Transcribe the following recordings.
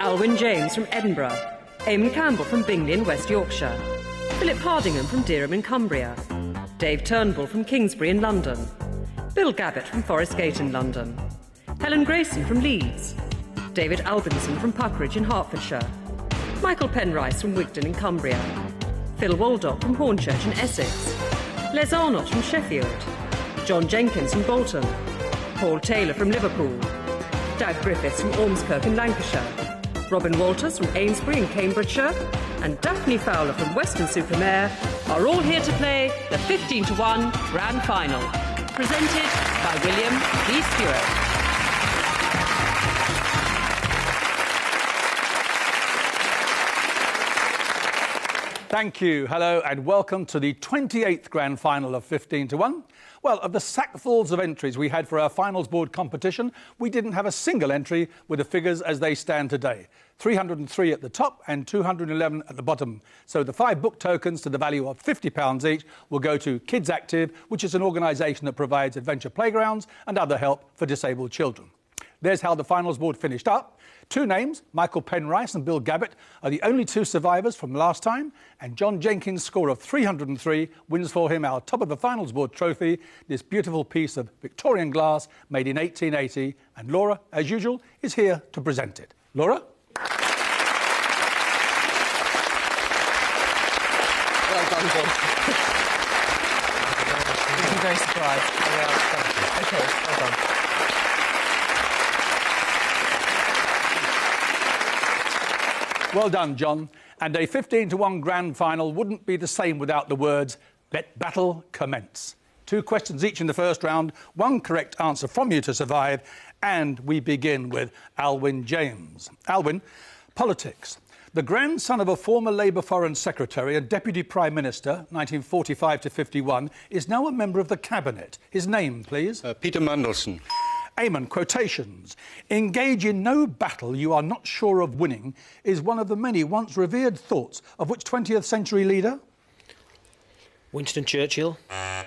Alwyn James from Edinburgh, Eamon Campbell from Bingley in West Yorkshire, Philip Hardingham from Dereham in Cumbria, Dave Turnbull from Kingsbury in London, Bill Gabbett from Forest Gate in London, Helen Grayson from Leeds, David Albinson from Puckeridge in Hertfordshire, Michael Penrice from Wigton in Cumbria, Phil Waldock from Hornchurch in Essex, Les Arnott from Sheffield, John Jenkins from Bolton, Paul Taylor from Liverpool, Dag Griffiths from Ormskirk in Lancashire, Robin Walters from Amesbury in Cambridgeshire, and Daphne Fowler from Weston-super-Mare are all here to play the 15-to-1 Grand Final, presented by William B. Stewart. Thank you. Hello and welcome to the 28th Grand Final of 15-to-1. Well, of the sackfuls of entries we had for our finals board competition, we didn't have a single entry with the figures as they stand today. 303 at the top and 211 at the bottom. So the 5 book tokens to the value of £50 each will go to Kids Active, which is an organisation that provides adventure playgrounds and other help for disabled children. There's how the finals board finished up. 2 names, Michael Penrice and Bill Gabbett, are the only 2 survivors from last time, and John Jenkins' score of 303 wins for him our top of the finals board trophy, this beautiful piece of Victorian glass made in 1880, and Laura, as usual, is here to present it. Laura? Well done, John. I'm very surprised. OK, well done. Well done, John. And a 15-to-1 grand final wouldn't be the same without the words, "Let battle commence." 2 questions each in the first round, 1 correct answer from you to survive, and we begin with Alwyn James. Alwyn, politics. The grandson of a former Labour Foreign Secretary and Deputy Prime Minister, 1945 to 51, is now a member of the Cabinet. His name, please? Peter Mandelson. Eamon, quotations. "Engage in no battle you are not sure of winning" is one of the many once revered thoughts of which 20th century leader? Winston Churchill.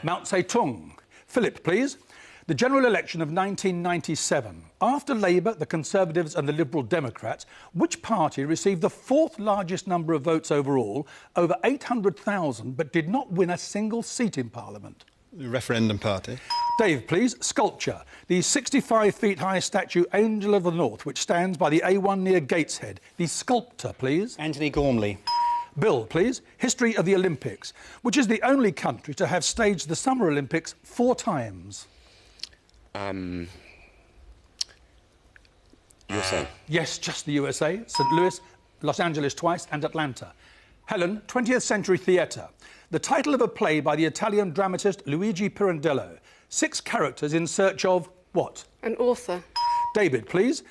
Mao Zedong. Philip, please. The general election of 1997. After Labour, the Conservatives and the Liberal Democrats, which party received the 4th largest number of votes overall, over 800,000, but did not win a single seat in Parliament? The Referendum Party. Dave, please. Sculpture. The 65-feet-high statue Angel of the North, which stands by the A1 near Gateshead. The sculptor, please. Anthony Gormley. Bill, please. History of the Olympics. Which is the only country to have staged the Summer Olympics 4 times? USA. Yes, just the USA. St. Louis, Los Angeles twice, and Atlanta. Helen, 20th century theatre. The title of a play by the Italian dramatist Luigi Pirandello. 6 characters in search of what? An author. David, please.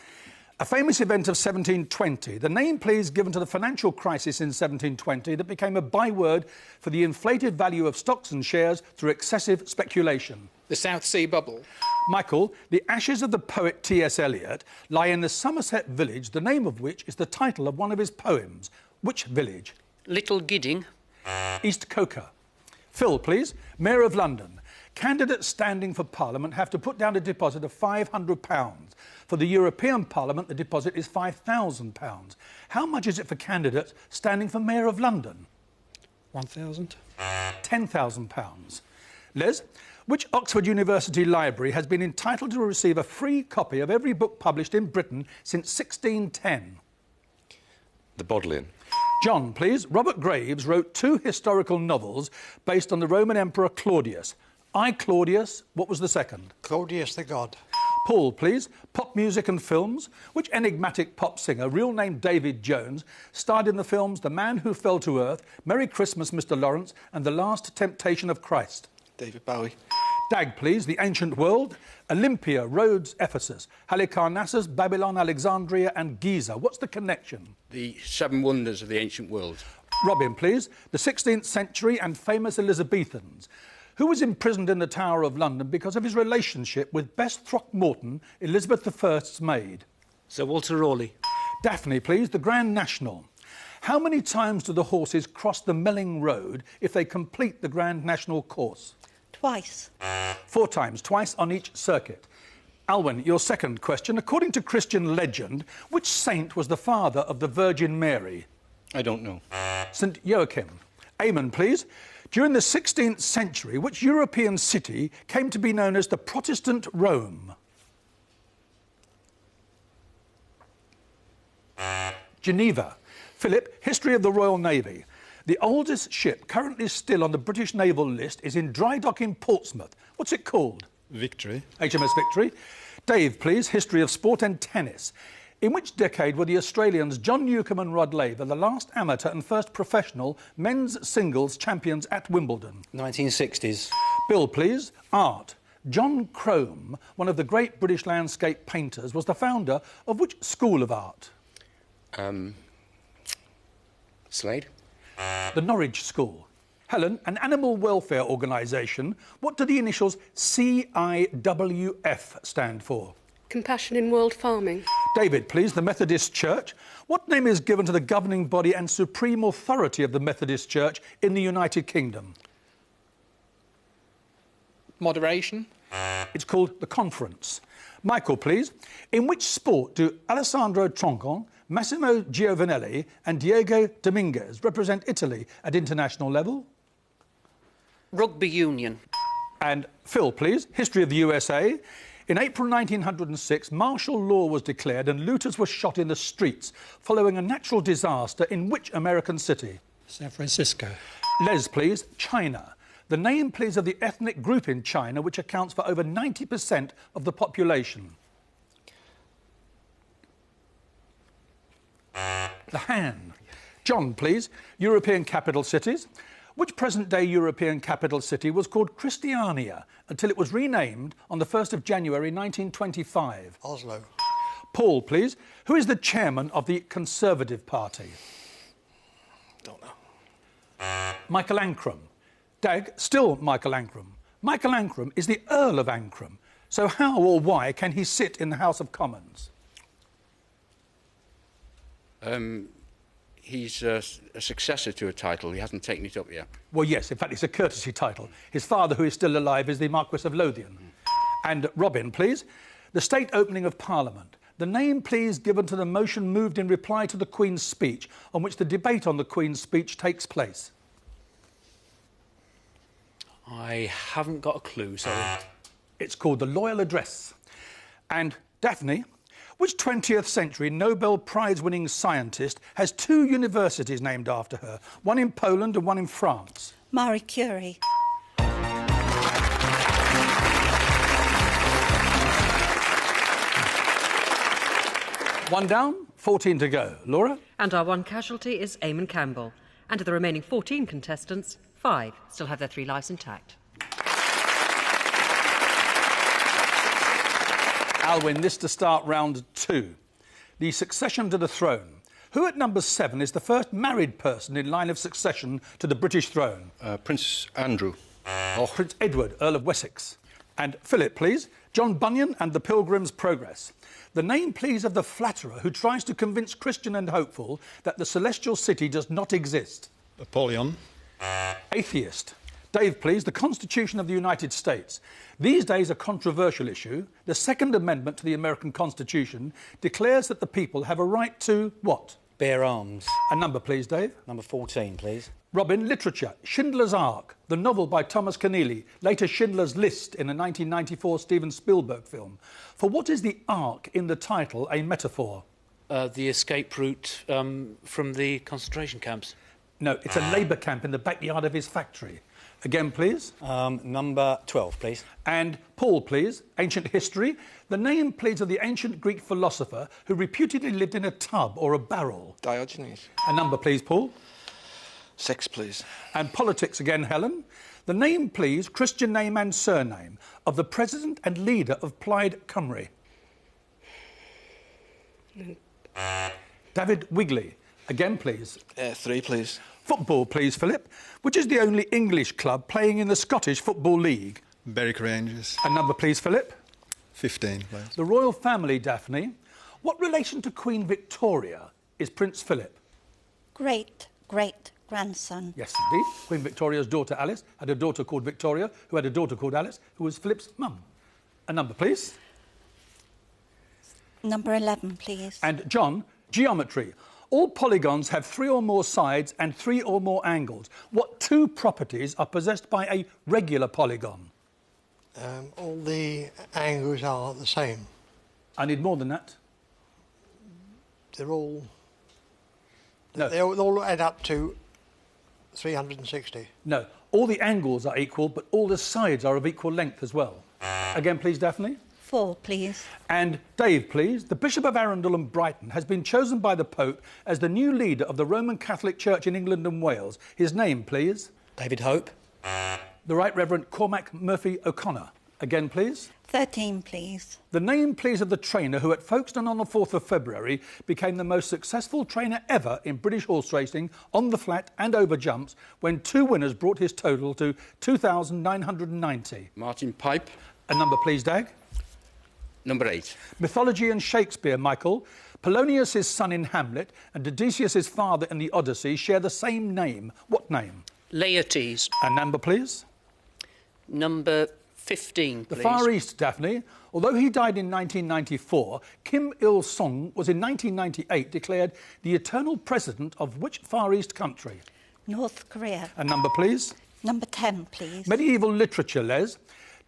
A famous event of 1720. The name, please, given to the financial crisis in 1720 that became a byword for the inflated value of stocks and shares through excessive speculation. The South Sea Bubble. Michael, the ashes of the poet T.S. Eliot lie in the Somerset village, the name of which is the title of one of his poems. Which village? Little Gidding. East Coker. Phil, please. Mayor of London. Candidates standing for Parliament have to put down a deposit of £500. For the European Parliament, the deposit is £5,000. How much is it for candidates standing for Mayor of London? 1,000. £10,000. Les, which Oxford University library has been entitled to receive a free copy of every book published in Britain since 1610? The Bodleian. John, please. Robert Graves wrote 2 historical novels based on the Roman Emperor Claudius. I, Claudius. What was the second? Claudius the God. Paul, please. Pop music and films. Which enigmatic pop singer, real name David Jones, starred in the films The Man Who Fell to Earth, Merry Christmas, Mr. Lawrence, and The Last Temptation of Christ? David Bowie. Dag, please. The Ancient World. Olympia, Rhodes, Ephesus. Halicarnassus, Babylon, Alexandria and Giza. What's the connection? The 7 wonders of the ancient world. Robin, please. The 16th century and famous Elizabethans. Who was imprisoned in the Tower of London because of his relationship with Bess Throckmorton, Elizabeth I's maid? Sir Walter Raleigh. Daphne, please. The Grand National. How many times do the horses cross the Melling Road if they complete the Grand National course? Twice. 4 times, twice on each circuit. Alwyn, your second question. According to Christian legend, which saint was the father of the Virgin Mary? I don't know. St Joachim. Eamon, please. During the 16th century, which European city came to be known as the Protestant Rome? Geneva. Philip, history of the Royal Navy. The oldest ship currently still on the British naval list is in dry dock in Portsmouth. What's it called? Victory. HMS Victory. Dave, please, history of sport and tennis. In which decade were the Australians John Newcombe and Rod Laver the last amateur and first professional men's singles champions at Wimbledon? 1960s. Bill, please. Art. John Crome, one of the great British landscape painters, was the founder of which school of art? Slade. The Norwich School. Helen, an animal welfare organisation. What do the initials CIWF stand for? Compassion in World Farming. David, please, the Methodist Church. What name is given to the governing body and supreme authority of the Methodist Church in the United Kingdom? Moderation. It's called the Conference. Michael, please. In which sport do Alessandro Troncon, Massimo Giovanelli and Diego Dominguez represent Italy at international level? Rugby union. And Phil, please. History of the USA. In April 1906, martial law was declared and looters were shot in the streets following a natural disaster in which American city? San Francisco. Les, please. China. The name, please, of the ethnic group in China which accounts for over 90% of the population. The Han. John, please. European capital cities. Which present-day European capital city was called Christiania until it was renamed on the 1st of January 1925? Oslo. Paul, please. Who is the chairman of the Conservative Party? Don't know. Michael Ancram. Dag, still Michael Ancram. Michael Ancram is the Earl of Ancram. So how or why can he sit in the House of Commons? He's a successor to a title. He hasn't taken it up yet. Well, yes, in fact, it's a courtesy title. His father, who is still alive, is the Marquess of Lothian. And Robin, please. The state opening of Parliament. The name, please, given to the motion moved in reply to the Queen's speech, on which the debate on the Queen's speech takes place. I haven't got a clue, sorry. It's called the Loyal Address. And Daphne, which 20th century Nobel Prize-winning scientist has two universities named after her, one in Poland and one in France? Marie Curie. One down, 14 to go. Laura? And our one casualty is Eamon Campbell. And of the remaining 14 contestants, 5 still have their 3 lives intact. Alwyn, this to start round 2. The succession to the throne. Who at number 7 is the first married person in line of succession to the British throne? Prince Andrew. Or Prince Edward, Earl of Wessex. And Philip, please. John Bunyan and the Pilgrim's Progress. The name, please, of the flatterer who tries to convince Christian and hopeful that the celestial city does not exist. Napoleon. Atheist. Dave, please. The Constitution of the United States. These days a controversial issue. The Second Amendment to the American Constitution declares that the people have a right to what? Bear arms. A number, please, Dave. Number 14, please. Robin, literature. Schindler's Ark, the novel by Thomas Keneally, later Schindler's List in a 1994 Steven Spielberg film. For what is the Ark in the title a metaphor? The escape route from the concentration camps. No, it's a labour camp in the backyard of his factory. Again, please. Number 12, please. And Paul, please. Ancient history. The name, please, of the ancient Greek philosopher who reputedly lived in a tub or a barrel. Diogenes. A number, please, Paul. 6, please. And politics again, Helen. The name, please, Christian name and surname, of the president and leader of Plaid Cymru. David Wigley. Again, please. 3, please. Football, please, Philip. Which is the only English club playing in the Scottish Football League? Berwick Rangers. A number, please, Philip. 15, please. The royal family, Daphne. What relation to Queen Victoria is Prince Philip? Great-great-grandson. Yes, indeed. Queen Victoria's daughter, Alice, had a daughter called Victoria, who had a daughter called Alice, who was Philip's mum. A number, please. Number 11, please. And John, geometry. All polygons have 3 or more sides and 3 or more angles. What 2 properties are possessed by a regular polygon? All the angles are the same. I need more than that. They're all... No. They all add up to 360. No, all the angles are equal, but all the sides are of equal length as well. Again, please, Daphne. 4, please. And Dave, please. The Bishop of Arundel and Brighton has been chosen by the Pope as the new leader of the Roman Catholic Church in England and Wales. His name, please. David Hope. The Right Reverend Cormac Murphy O'Connor. Again, please. 13, please. The name, please, of the trainer who at Folkestone on the 4th of February became the most successful trainer ever in British horse racing on the flat and over jumps when 2 winners brought his total to 2,990. Martin Pipe. A number, please, Dag. Number 8. Mythology and Shakespeare, Michael. Polonius' son in Hamlet and Odysseus' father in the Odyssey share the same name. What name? Laertes. A number, please. Number 15, please. The Far East, Daphne. Although he died in 1994, Kim Il-sung was in 1998 declared the eternal president of which Far East country? North Korea. A number, please. Number 10, please. Medieval literature, Les.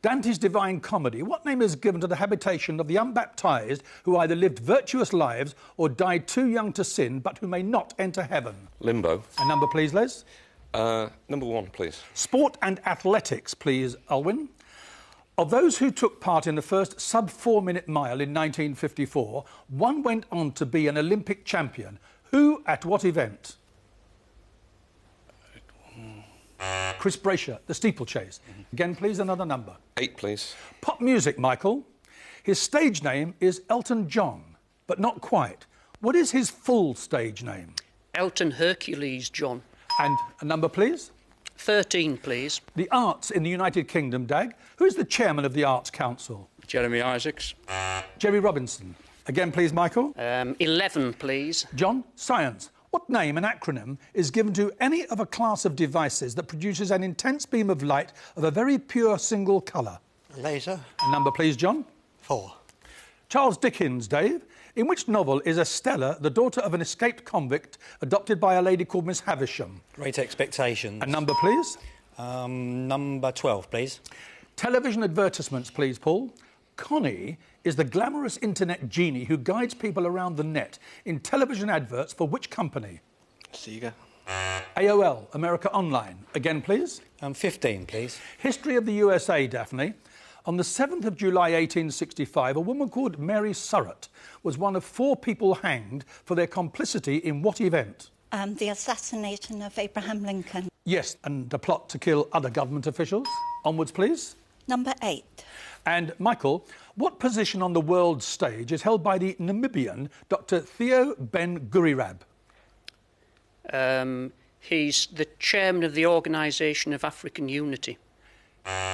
Dante's Divine Comedy. What name is given to the habitation of the unbaptised who either lived virtuous lives or died too young to sin but who may not enter heaven? Limbo. A number, please, Les. Number 1, please. Sport and athletics, please, Alwyn. Of those who took part in the first sub-4-minute mile in 1954, one went on to be an Olympic champion. Who at what event? Chris Braysher, the steeplechase. Again, please, another number. 8, please. Pop music, Michael. His stage name is Elton John, but not quite. What is his full stage name? Elton Hercules John. And a number, please. 13, please. The arts in the United Kingdom, Dag. Who is the chairman of the Arts Council? Jeremy Isaacs. Jerry Robinson. Again, please, Michael. 11, please. John, science. What name, an acronym, is given to any of a class of devices that produces an intense beam of light of a very pure single colour? Laser. A number, please, John. 4. Charles Dickens, Dave. In which novel is Estella, the daughter of an escaped convict, adopted by a lady called Miss Havisham? Great Expectations. A number, please. Number 12, please. Television advertisements, please, Paul. Connie is the glamorous internet genie who guides people around the net in television adverts for which company? Sega. AOL, America Online. Again, please. 15, please. History of the USA, Daphne. On the 7th of July 1865, a woman called Mary Surratt was one of 4 people hanged for their complicity in what event? The assassination of Abraham Lincoln. Yes, and the plot to kill other government officials. Onwards, please. Number 8. And, Michael, what position on the world stage is held by the Namibian Dr Theo Ben Gurirab? He's the chairman of the Organisation of African Unity.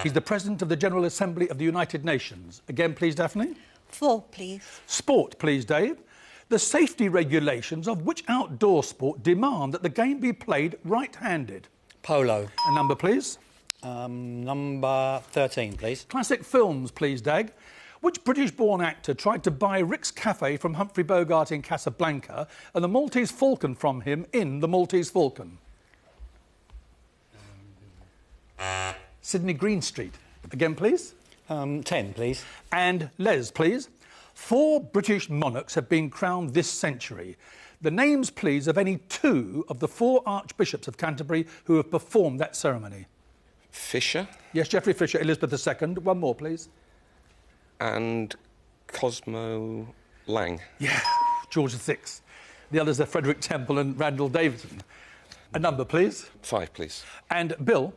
He's the president of the General Assembly of the United Nations. Again, please, Daphne. 4, please. Sport, please, Dave. The safety regulations of which outdoor sport demand that the game be played right-handed? Polo. A number, please. Number 13, please. Classic films, please, Dag. Which British-born actor tried to buy Rick's Cafe from Humphrey Bogart in Casablanca and the Maltese Falcon from him in The Maltese Falcon? Sydney Greenstreet. Again, please. 10, please. And Les, please. 4 British monarchs have been crowned this century. The names, please, of any 2 of the 4 archbishops of Canterbury who have performed that ceremony. Fisher. Yes, Geoffrey Fisher, Elizabeth II. One more, please. And Cosmo Lang. Yeah, George VI. The others are Frederick Temple and Randall Davidson. A number, please. 5, please. And Bill,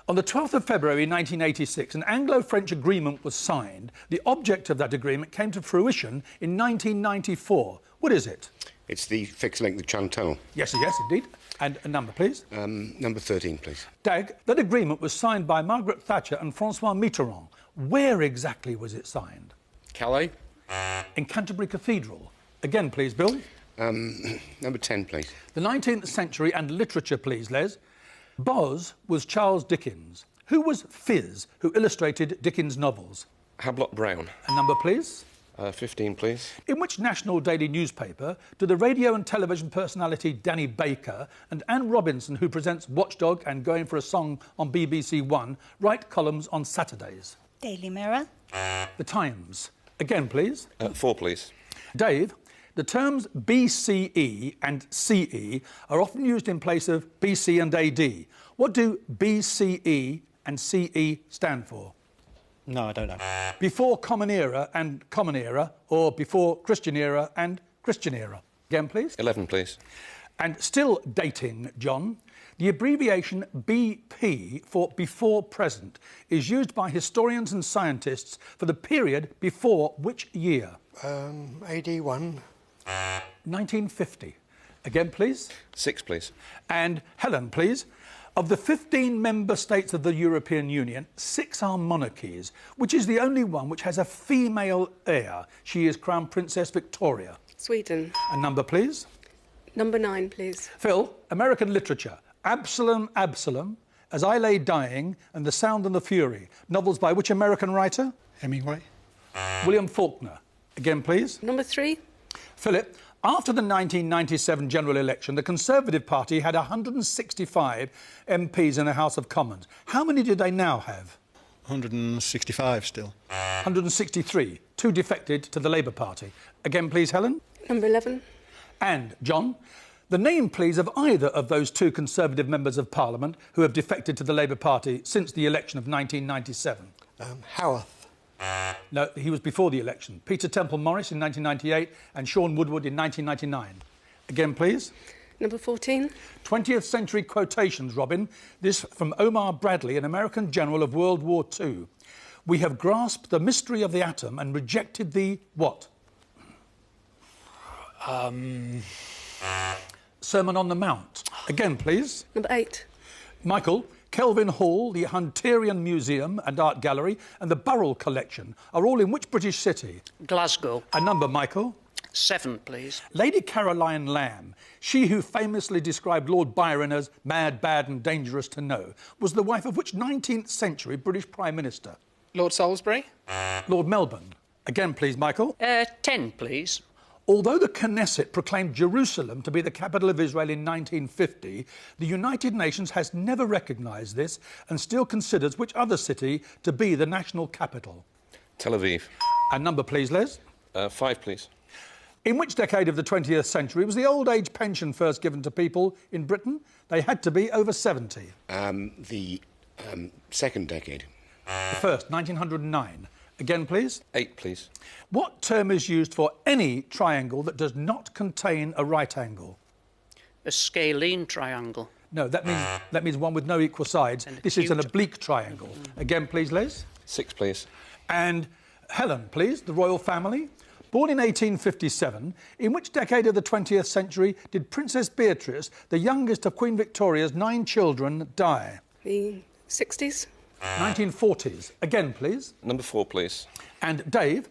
on the 12th of February 1986, an Anglo-French agreement was signed. The object of that agreement came to fruition in 1994. What is it? It's the fixed link, the Chantal. Yes, indeed. And a number, please. Number 13, please. Dag, that agreement was signed by Margaret Thatcher and Francois Mitterrand. Where exactly was it signed? Calais. In Canterbury Cathedral. Again, please, Bill. Number 10, please. The 19th century and literature, please, Les. Boz was Charles Dickens. Who was Fizz, who illustrated Dickens' novels? Hablot Brown. A number, please. 15, please. In which national daily newspaper do the radio and television personality Danny Baker and Anne Robinson, who presents Watchdog and Going for a Song on BBC One, write columns on Saturdays? Daily Mirror. The Times. Again, please. 4, please. Dave, the terms BCE and CE are often used in place of BC and AD. What do BCE and CE stand for? No, I don't know. Before Common Era and Common Era, or before Christian Era and Christian Era? Again, please. 11, please. And still dating, John, the abbreviation BP for before present is used by historians and scientists for the period before which year? AD 1. 1950. Again, please. 6, please. And Helen, please. Of the 15 member states of the European Union, 6 are monarchies, which is the only one which has a female heir. She is Crown Princess Victoria. Sweden. A number, please. Number 9, please. Phil, American literature. Absalom, Absalom, As I Lay Dying, and The Sound and the Fury. Novels by which American writer? Hemingway. William Faulkner. Again, please. Number 3. Philip, after the 1997 general election, the Conservative Party had 165 MPs in the House of Commons. How many do they now have? 165 still. 163. 2 defected to the Labour Party. Again, please, Helen. Number 11. And, John, the name, please, of either of those 2 Conservative members of Parliament who have defected to the Labour Party since the election of 1997. Howarth. No, he was before the election. Peter Temple Morris in 1998 and Sean Woodward in 1999. Again, please. Number 14. 20th century quotations, Robin. This from Omar Bradley, an American general of World War II. We have grasped the mystery of the atom and rejected the what? Sermon on the Mount. Again, please. Number 8. Michael, Kelvin Hall, the Hunterian Museum and Art Gallery and the Burrell Collection are all in which British city? Glasgow. A number, Michael. 7, please. Lady Caroline Lamb, she who famously described Lord Byron as mad, bad and dangerous to know, was the wife of which 19th century British Prime Minister? Lord Salisbury. Lord Melbourne. Again, please, Michael. 10, please. Although the Knesset proclaimed Jerusalem to be the capital of Israel in 1950, the United Nations has never recognised this and still considers which other city to be the national capital? Tel Aviv. A number, please, Les. 5, please. In which decade of the 20th century was the old age pension first given to people in Britain? They had to be over 70. The second decade. The first, 1909. Again, please. 8, please. What term is used for any triangle that does not contain a right angle? A scalene triangle. No, that means one with no equal sides. This is an oblique triangle. Again, please, Les. 6, please. And Helen, please, the royal family. Born in 1857, in which decade of the 20th century did Princess Beatrice, the youngest of Queen Victoria's 9 children, die? The 60s. 1940s. Again, please. Number 4, please. And Dave,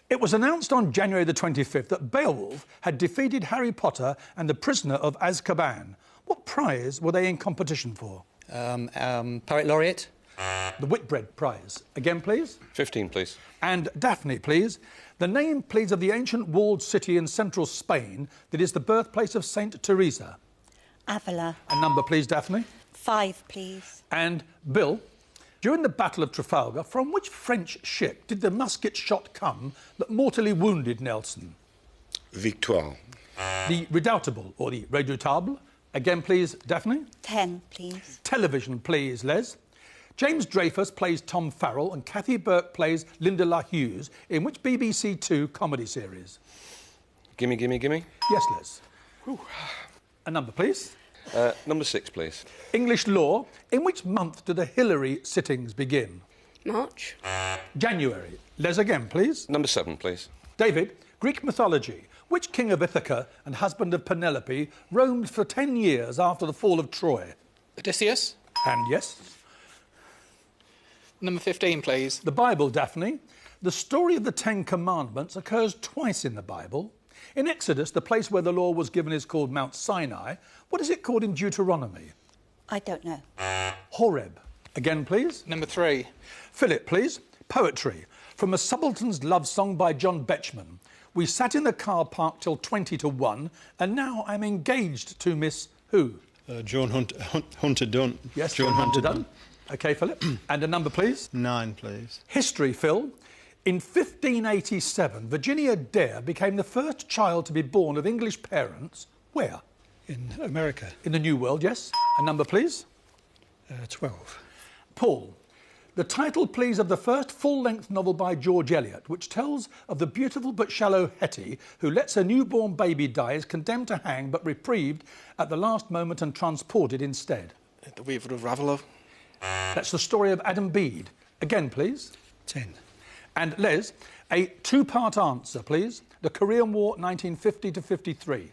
it was announced on January the 25th that Beowulf had defeated Harry Potter and the Prisoner of Azkaban. What prize were they in competition for? Poet Laureate. The Whitbread Prize. Again, please. 15, please. And Daphne, please. The name, please, of the ancient walled city in central Spain that is the birthplace of Saint Teresa. Avila. A number, please, Daphne. 5, please. And Bill, during the Battle of Trafalgar, from which French ship did the musket shot come that mortally wounded Nelson? Victoire. The Redoutable, or the Redoutable. Again, please, Daphne. 10, please. Television, please, Les. James Dreyfus plays Tom Farrell and Kathy Burke plays Linda La Hughes in which BBC Two comedy series? Gimme, gimme, gimme. Yes, Les. Whew. A number, please. Number 6, please. English law. In which month do the Hillary sittings begin? March. January. Les again, please. Number 7, please. David, Greek mythology. Which king of Ithaca and husband of Penelope roamed for 10 years after the fall of Troy? Odysseus. And yes. Number 15, please. The Bible, Daphne. The story of the 10 Commandments occurs twice in the Bible. In Exodus, the place where the law was given is called Mount Sinai. What is it called in Deuteronomy? I don't know. Horeb. Again, please. Number 3. Philip, please. Poetry. From A Subaltern's Love Song by John Betchman. We sat in the car park till 20 to 1, and now I'm engaged to Miss who? Joan Hunter Dunn. Yes, Joan Hunter Dunn. OK, Philip. And a number, please. 9, please. History, Phil. In 1587, Virginia Dare became the first child to be born of English parents. Where? In America. In the New World, yes. A number, please. 12. Paul. The title, please, of the first full-length novel by George Eliot, which tells of the beautiful but shallow Hetty, who lets her newborn baby die, is condemned to hang but reprieved at the last moment and transported instead. The Weaver of Raveloe. That's the story of Adam Bede. Again, please. 10. And Les, a two-part answer, please. The Korean War, 1950 to 53.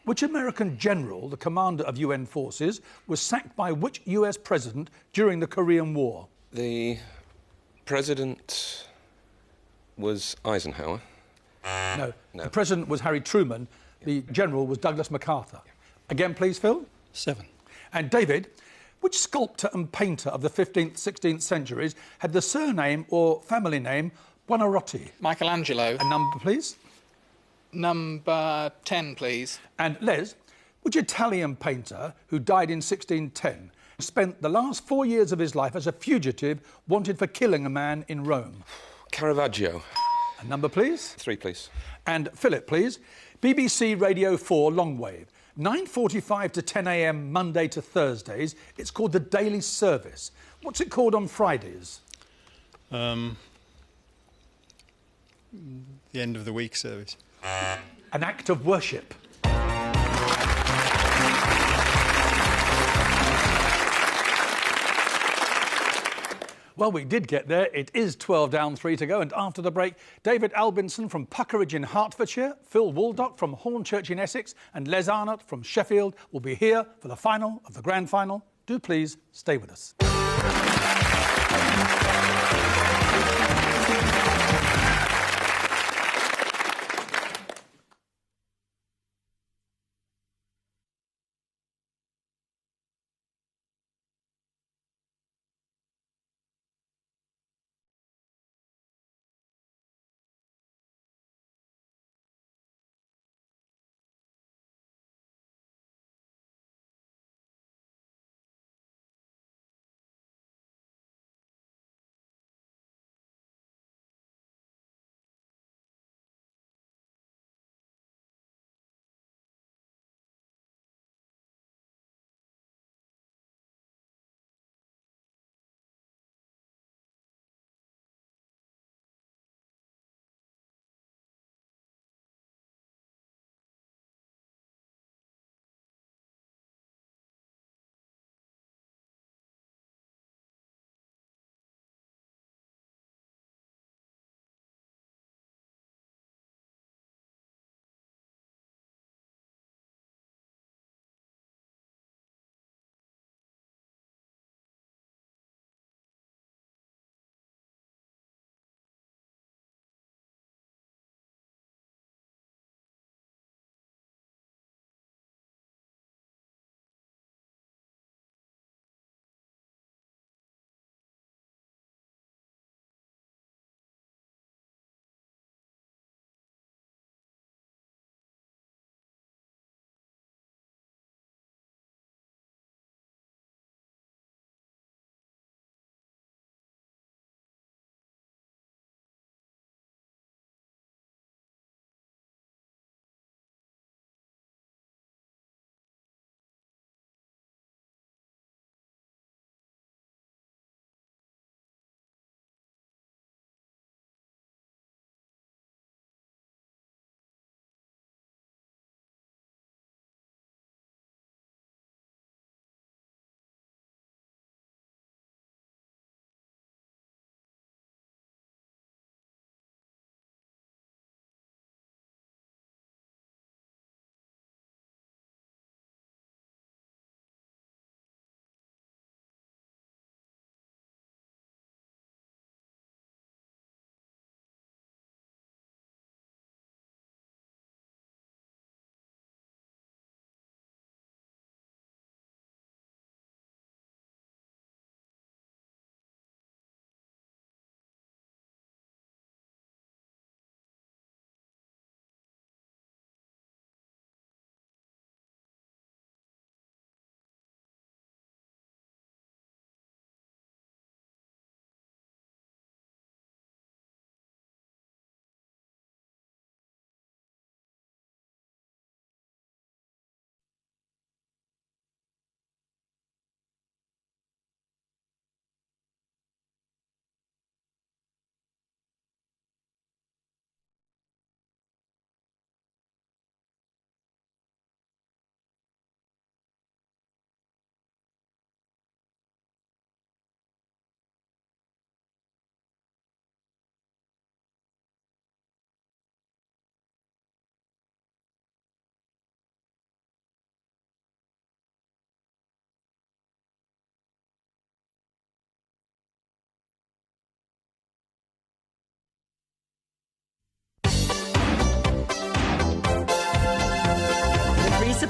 Which American general, the commander of UN forces, was sacked by which US president during the Korean War? The president was Eisenhower. No. The president was Harry Truman. The general was Douglas MacArthur. Again, please, Phil. 7. And David, which sculptor and painter of the 15th, 16th centuries had the surname or family name Buonarroti? Michelangelo. A number, please. Number 10, please. And Les, which Italian painter who died in 1610 spent the last 4 years of his life as a fugitive wanted for killing a man in Rome? Caravaggio. A number, please. 3, please. And Philip, please. BBC Radio 4 Longwave. 9:45 to 10 a.m. Monday to Thursdays. It's called the Daily Service. What's it called on Fridays? The end of the week service. An act of worship. Well, we did get there. It is 12 down, 3 to go. And after the break, David Albinson from Puckeridge in Hertfordshire, Phil Waldock from Hornchurch in Essex, and Les Arnott from Sheffield will be here for the final of the grand final. Do please stay with us.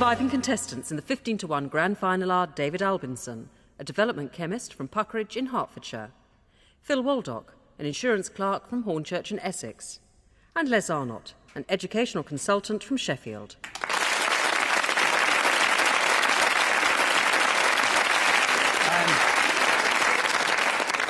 Surviving contestants in the 15-to-1 grand final are David Albinson, a development chemist from Puckeridge in Hertfordshire, Phil Waldock, an insurance clerk from Hornchurch in Essex, and Les Arnott, an educational consultant from Sheffield.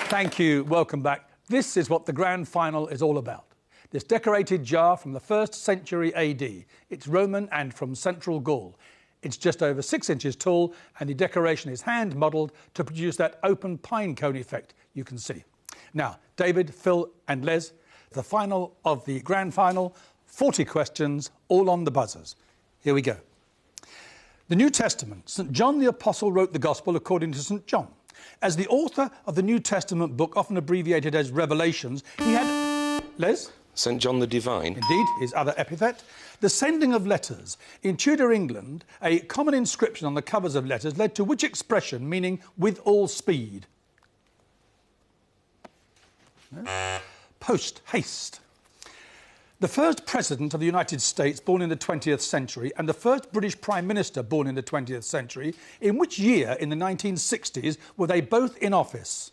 Thank you. Welcome back. This is what the grand final is all about. This decorated jar from the 1st century AD. It's Roman and from Central Gaul. It's just over 6 inches tall, and the decoration is hand-modelled to produce that open pine cone effect you can see. Now, David, Phil and Les, the final of the grand final, 40 questions, all on the buzzers. Here we go. The New Testament. St. John the Apostle wrote the Gospel according to St. John. As the author of the New Testament book, often abbreviated as Revelations, he had... Les? St. John the Divine. Indeed, his other epithet. The sending of letters. In Tudor England, a common inscription on the covers of letters led to which expression, meaning with all speed? No? Post haste. The first president of the United States born in the 20th century and the first British Prime Minister born in the 20th century, in which year in the 1960s were they both in office?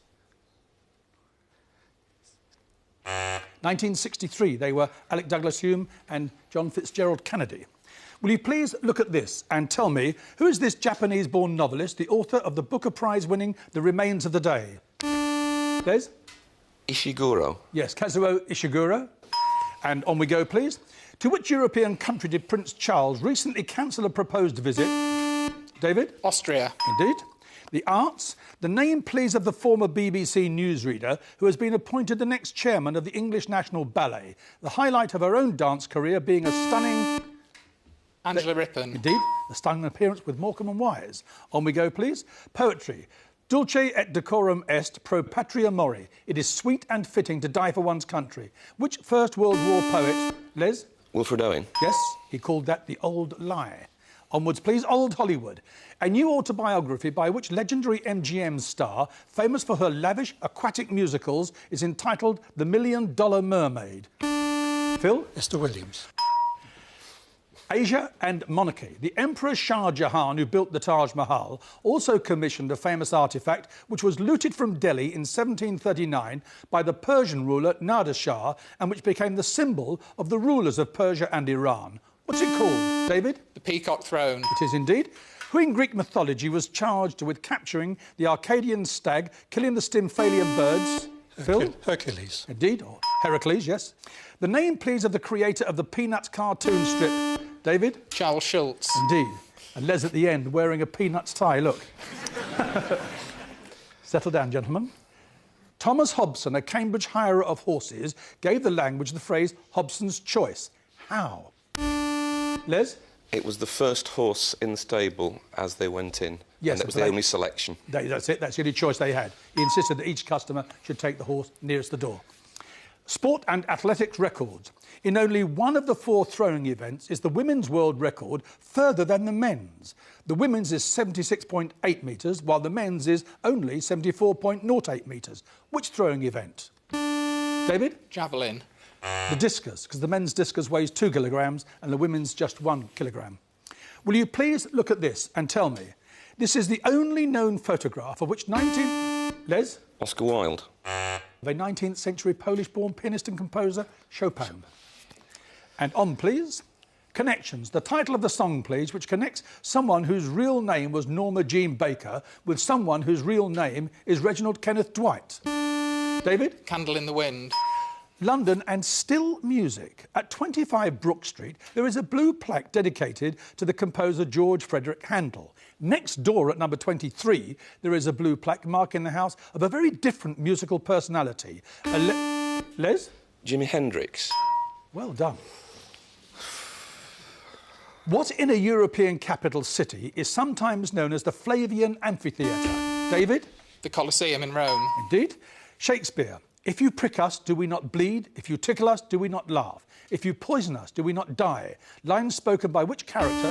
1963, they were Alec Douglas Hume and John Fitzgerald Kennedy. Will you please look at this and tell me, who is this Japanese-born novelist, the author of the Booker Prize-winning The Remains of the Day? Les? Ishiguro. Yes, Kazuo Ishiguro. And on we go, please. To which European country did Prince Charles recently cancel a proposed visit? David? Austria. Indeed. The arts. The name, please, of the former BBC newsreader who has been appointed the next chairman of the English National Ballet, the highlight of her own dance career being a stunning... Angela Rippon. Indeed. A stunning appearance with Morecambe and Wise. On we go, please. Poetry. Dulce et decorum est pro patria mori. It is sweet and fitting to die for one's country. Which First World War poet? Les? Wilfred Owen. Yes, he called that the old lie. Onwards, please. Old Hollywood. A new autobiography by which legendary MGM star, famous for her lavish aquatic musicals, is entitled The $1 Million Mermaid. Phil? Esther Williams. Asia and monarchy. The Emperor Shah Jahan, who built the Taj Mahal, also commissioned a famous artefact which was looted from Delhi in 1739 by the Persian ruler Nader Shah and which became the symbol of the rulers of Persia and Iran. What's it called, David? The Peacock Throne. It is indeed. Who in Greek mythology was charged with capturing the Arcadian stag, killing the Stymphalian birds? Phil? Hercules. Indeed, or Heracles, yes. The name, please, of the creator of the Peanuts cartoon strip? David? Charles Schultz. Indeed. And Les at the end wearing a Peanuts tie, look. Settle down, gentlemen. Thomas Hobson, a Cambridge hirer of horses, gave the language the phrase Hobson's choice. How? Les? It was the first horse in the stable as they went in. Yes, and it was the only selection. That's it. That's the only choice they had. He insisted that each customer should take the horse nearest the door. Sport and athletics records. In only one of the 4 throwing events is the women's world record further than the men's. The women's is 76.8 metres, while the men's is only 74.08 metres. Which throwing event? David? Javelin. The discus, because the men's discus weighs 2 kilograms and the women's just 1 kilogram. Will you please look at this and tell me, this is the only known photograph of which Les? Oscar Wilde. Of a 19th century Polish-born pianist and composer, Chopin. And on, please. Connections. The title of the song, please, which connects someone whose real name was Norma Jean Baker with someone whose real name is Reginald Kenneth Dwight. David? Candle in the Wind. London and still music. At 25 Brook Street, there is a blue plaque dedicated to the composer George Frederick Handel. Next door at number 23, there is a blue plaque marking the house of a very different musical personality. Les? Jimi Hendrix. Well done. What in a European capital city is sometimes known as the Flavian Amphitheatre? David? The Colosseum in Rome. Indeed. Shakespeare. If you prick us, do we not bleed? If you tickle us, do we not laugh? If you poison us, do we not die? Lines spoken by which character?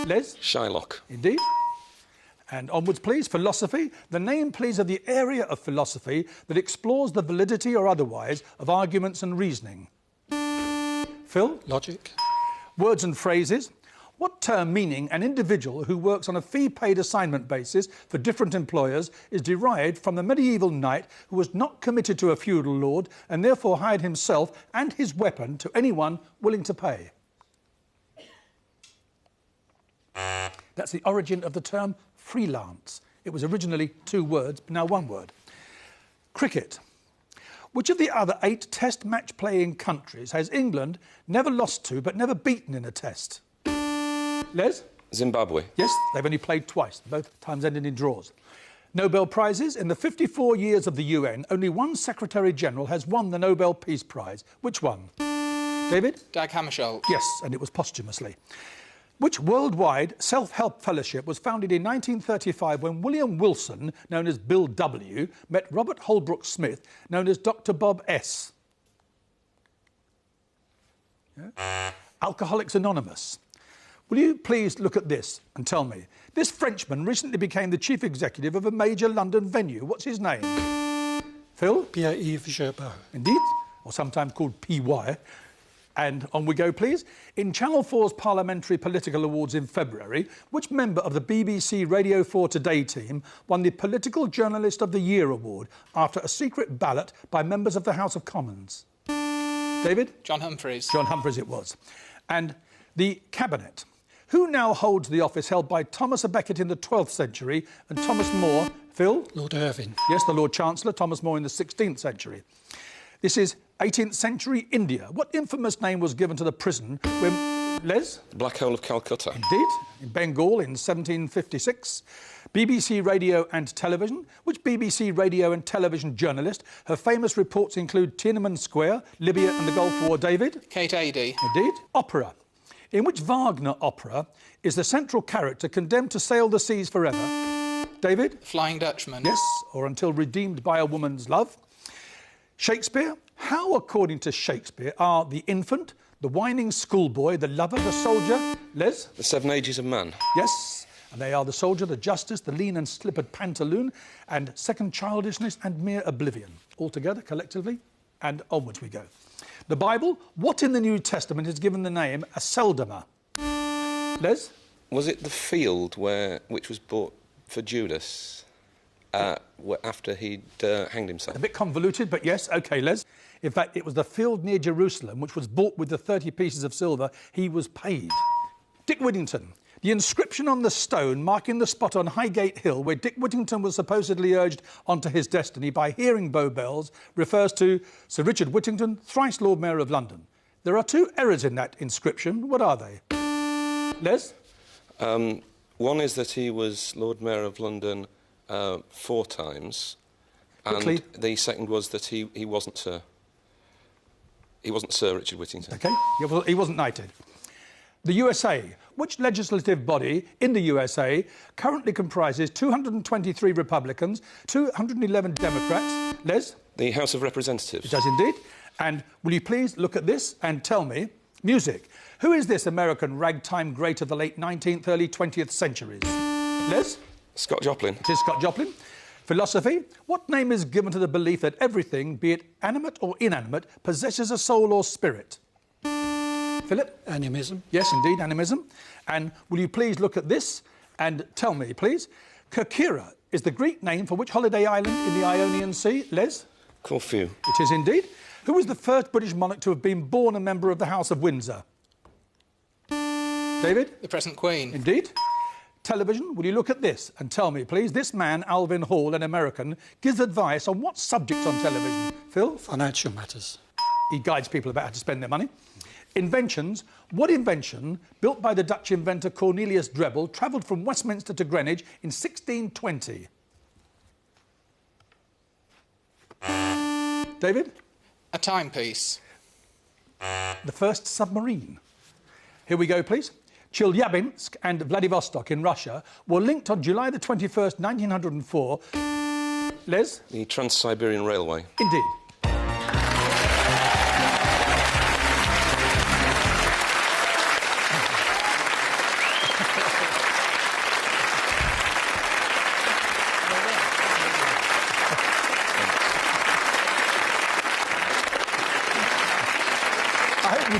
Les? Shylock. Indeed. And onwards, please. Philosophy. The name, please, of the area of philosophy that explores the validity or otherwise of arguments and reasoning. Phil? Logic. Words and phrases. What term meaning an individual who works on a fee-paid assignment basis for different employers is derived from the medieval knight who was not committed to a feudal lord and therefore hired himself and his weapon to anyone willing to pay? That's the origin of the term freelance. It was originally 2 words, but now 1 word. Cricket. Which of the other 8 test match-playing countries has England never lost to but never beaten in a test? Les? Zimbabwe. Yes, they've only played twice, both times ending in draws. Nobel Prizes. In the 54 years of the UN, only one Secretary-General has won the Nobel Peace Prize. Which one? David? Dag Hammarskjöld. Yes, and it was posthumously. Which worldwide self-help fellowship was founded in 1935 when William Wilson, known as Bill W., met Robert Holbrook Smith, known as Dr. Bob S? Yeah? Alcoholics Anonymous. Will you please look at this and tell me? This Frenchman recently became the chief executive of a major London venue. What's his name? Phil? Pierre-Yves Gerbeau. Indeed, or sometimes called PY. And on we go, please. In Channel 4's Parliamentary Political Awards in February, which member of the BBC Radio 4 Today team won the Political Journalist of the Year award after a secret ballot by members of the House of Commons? David? John Humphreys. John Humphreys it was. And the Cabinet. Who now holds the office held by Thomas à Becket in the 12th century and Thomas More, Phil? Lord Irvine. Yes, the Lord Chancellor, Thomas More in the 16th century. This is 18th century India. What infamous name was given to the prison when... Les? The Black Hole of Calcutta. Indeed. In Bengal in 1756. BBC Radio and Television. Which BBC Radio and Television journalist? Her famous reports include Tiananmen Square, Libya and the Gulf War. David? Kate Adie. Indeed. Opera. In which Wagner opera is the central character condemned to sail the seas forever? David? Flying Dutchman. Yes, or until redeemed by a woman's love. Shakespeare. How, according to Shakespeare, are the infant, the whining schoolboy, the lover, the soldier? Les? The 7 Ages of Man. Yes, and they are the soldier, the justice, the lean and slippered pantaloon, and second childishness and mere oblivion. All together, collectively, and onwards we go. The Bible. What in the New Testament is given the name Aceldama? Les? Was it the field which was bought for Judas after he'd hanged himself? A bit convoluted, but yes, OK, Les. In fact, it was the field near Jerusalem, which was bought with the 30 pieces of silver he was paid. Dick Whittington. The inscription on the stone marking the spot on Highgate Hill where Dick Whittington was supposedly urged onto his destiny by hearing Bow Bells refers to Sir Richard Whittington, thrice Lord Mayor of London. There are 2 errors in that inscription. What are they? Les? One is that he was Lord Mayor of London 4 times. Quickly. And the second was that he wasn't Sir. He wasn't Sir Richard Whittington. OK, he wasn't knighted. The USA. Which legislative body in the USA currently comprises 223 Republicans, 211 Democrats? Les? The House of Representatives. It does indeed. And will you please look at this and tell me, music. Who is this American ragtime great of the late 19th, early 20th centuries? Les? Scott Joplin. It is Scott Joplin. Philosophy. What name is given to the belief that everything, be it animate or inanimate, possesses a soul or spirit? Philip? Animism. Yes, indeed, animism. And will you please look at this and tell me, please, Kerkyra is the Greek name for which holiday island in the Ionian Sea? Les? Corfu. It is indeed. Who was the first British monarch to have been born a member of the House of Windsor? David? The present Queen. Indeed. Television, will you look at this and tell me, please, this man, Alvin Hall, an American, gives advice on what subjects on television? Phil? Financial matters. He guides people about how to spend their money. Inventions. What invention, built by the Dutch inventor Cornelius Drebbel, travelled from Westminster to Greenwich in 1620? David? A timepiece. The first submarine. Here we go, please. Chelyabinsk and Vladivostok in Russia were linked on July the 21st, 1904. Les? The Trans-Siberian Railway. Indeed.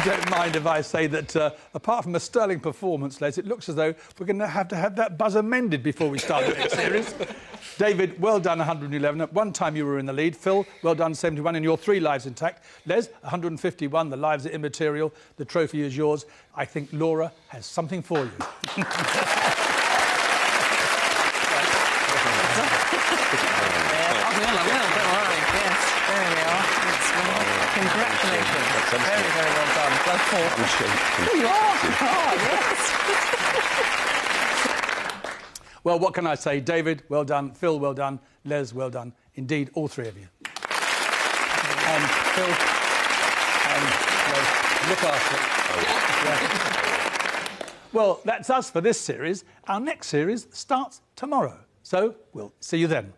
don't mind if I say that, apart from a sterling performance, Les, it looks as though we're going to have that buzzer mended before we start the next series. David, well done, 111. At one time you were in the lead. Phil, well done, 71, and your 3 lives intact. Les, 151. The lives are immaterial. The trophy is yours. I think Laura has something for you. I will, don't worry. Yes, there we are. That's congratulations. Very, very well done. Well fought. Oh, you are? Oh, yes. Well, what can I say? David, well done. Phil, well done. Les, well done. Indeed, all 3 of you. And Phil, and Les, look after it. Yeah. Well, that's us for this series. Our next series starts tomorrow. So we'll see you then.